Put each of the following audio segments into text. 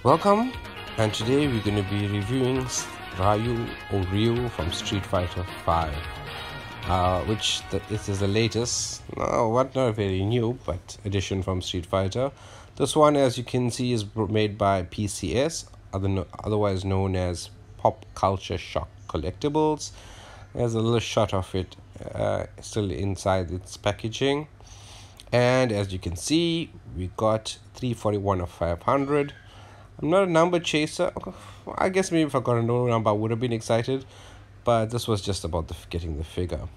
Welcome, and today we're going to be reviewing Ryu from Street Fighter 5, which this is the latest, not very new, but addition from Street Fighter. This one, as you can see, is made by PCS, otherwise known as Pop Culture Shock Collectibles. There's a little shot of it still inside its packaging, and as you can see, we got 341 of 500. I'm not a number chaser. I guess maybe if I got a no number I would have been excited, but this was just about getting the figure.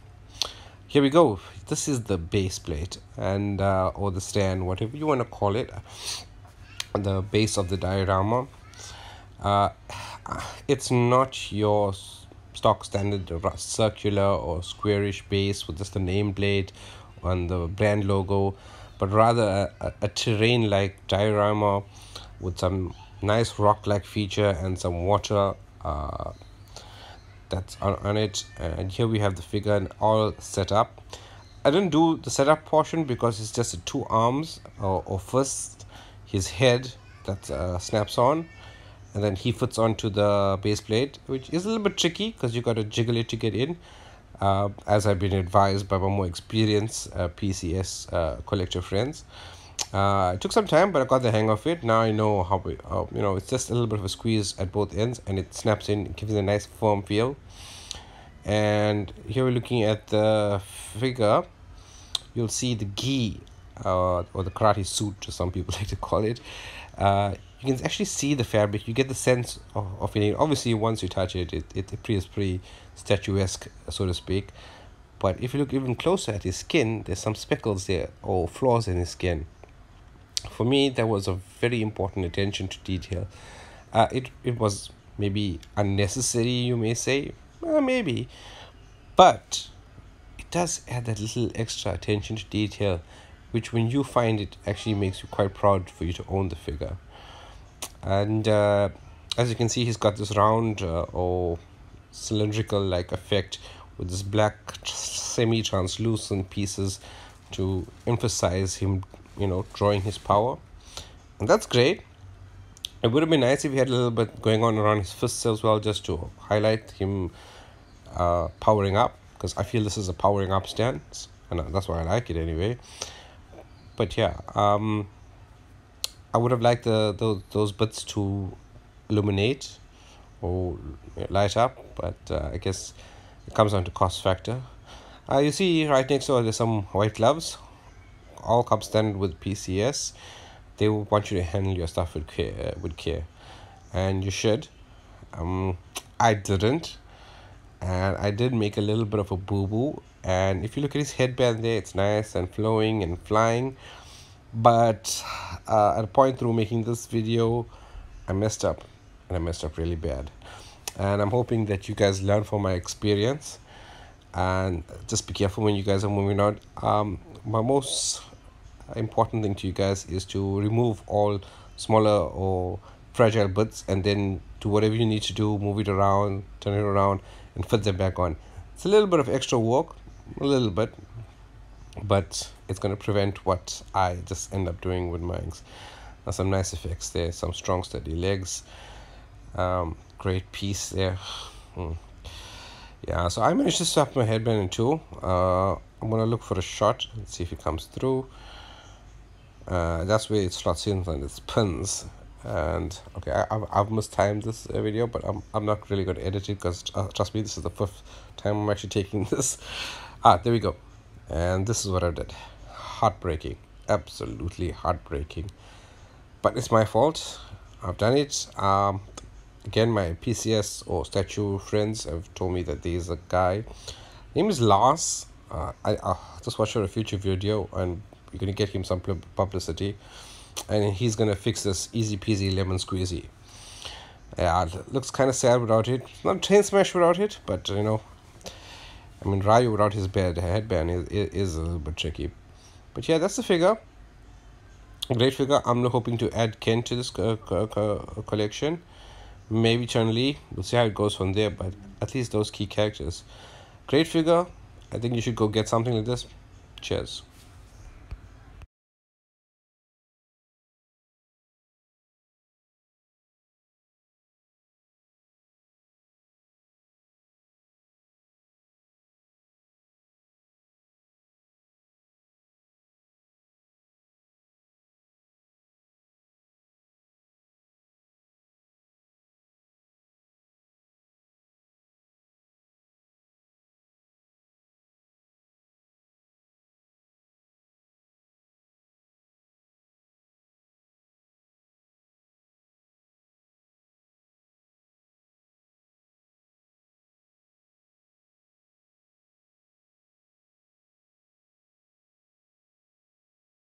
Here we go. This is the base plate, and or the stand, whatever you want to call it, the base of the diorama. It's not your stock standard circular or squarish base with just the nameplate and the brand logo, but rather a terrain-like diorama with some nice rock-like feature and some water that's on it. And here we have the figure and all set up. I didn't do the setup portion because it's just the two arms, or first his head that snaps on, and then he fits onto the base plate, which is a little bit tricky because you got to jiggle it to get in, as I've been advised by my more experienced PCS collector friends. It took some time, but I got the hang of it. Now I know how it's just a little bit of a squeeze at both ends, and it snaps in, it gives it a nice firm feel. And here we're looking at the figure. You'll see the gi, or the karate suit, as some people like to call it. You can actually see the fabric. You get the sense of it. Obviously, once you touch it, it is pretty statuesque, so to speak. But if you look even closer at his skin, there's some speckles there, or flaws in his skin. For me, there was a very important attention to detail. It was maybe unnecessary, you may say, maybe, but it does add that little extra attention to detail, which when you find it actually makes you quite proud for you to own the figure. And as you can see, he's got this round or cylindrical like effect with this black semi-translucent pieces to emphasize him, drawing his power, and that's great. It would have been nice if he had a little bit going on around his fists as well, just to highlight him powering up, because I feel this is a powering up stance, and that's why I like it anyway. But yeah, I would have liked those bits to illuminate or light up, but I guess it comes down to cost factor. You see right next door there's some white gloves. All come standard with PCS. They want you to handle your stuff with care, and you should. I didn't, and I did make a little bit of a boo-boo. And if you look at his headband there, it's nice and flowing and flying, but at a point through making this video, I messed up, and I messed up really bad. And I'm hoping that you guys learn from my experience, and just be careful when you guys are moving out. My most important thing to you guys is to remove all smaller or fragile bits, and then do whatever you need to do, move it around, turn it around, and fit them back on. It's a little bit of extra work, a little bit, but it's going to prevent what I just end up doing with mine. Some nice effects there, some strong steady legs, great piece there. Yeah, so I managed to swap my headband in two. I'm gonna look for a shot and see if it comes through. That's where it slots in and it spins. And okay, I've mistimed this video, but I'm not really going to edit it, because trust me, this is the 5th time I'm actually taking this. There we go. And this is what I did. Heartbreaking, absolutely heartbreaking, but it's my fault. I've done it. Again, my PCS or statue friends have told me that there's a guy, name is Lars. I just watched a future video, and you're gonna get him some publicity, and he's gonna fix this easy peasy lemon squeezy. Yeah, it looks kind of sad without it. Not chain smash without it, but I mean, Ryu without his headband is a little bit tricky. But yeah, that's the figure. Great figure. I'm hoping to add Ken to this collection. Maybe Chun-Li. We'll see how it goes from there, but at least those key characters. Great figure. I think you should go get something like this. Cheers.